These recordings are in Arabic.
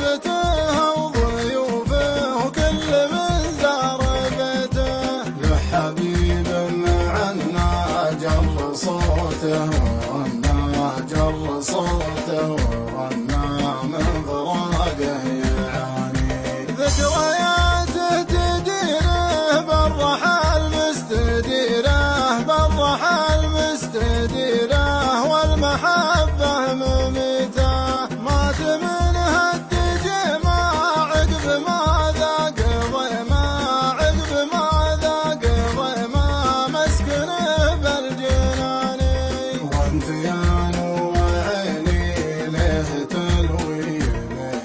حبته وضيوفه وكل من زار بيته. لحبيب عنا جر صوته وغنى جر صوته وغنى من فراقه يعاني. ذكرياته تديره بالرحل مستديره بالرحل مستديره والمحبة مميته. مات منها الدجى عقب ما ذاق ضيمه عقب ما ذاق ضيمه مسكنه بالجنان. وانت يا نور عيني ليه تلوي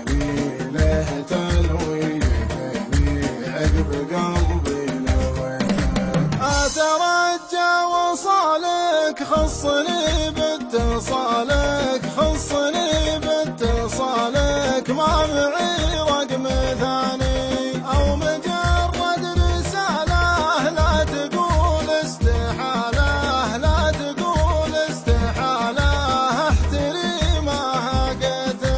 بيني ليه تلوي بيني عقب قلبي لويته. اترجى وصالك خصني باتصالك خصني باتصالك ما معي رقم ثاني او مجرد رسالة لا تقول استحالة لا تقول استحالة احتري ما هقته.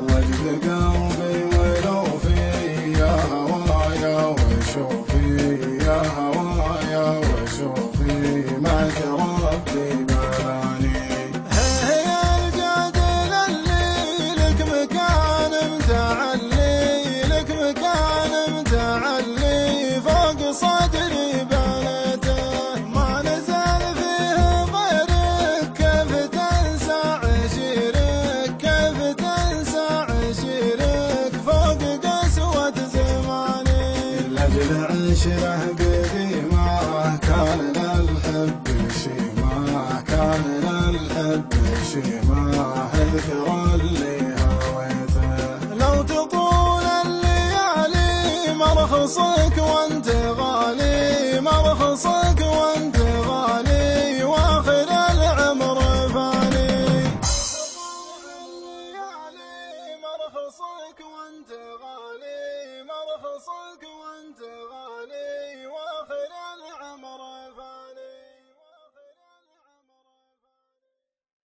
وجد قلبي ولو في يا هوايا وشوفي يا هوايا وشوفي ما ربي بلاني. هي الجدل اللي لك مكان متعلي لك مكان متعلي فوق صدري بنته. ما نزل فيه غيرك كيف تنسى عشيرك كيف تنسى عشيرك فوق قسوة زماني. لأجل عشره قديمه كان للحب شيمه كان للحب شيمه اذكر اللي هويته. لو تطول الليالي مرخصك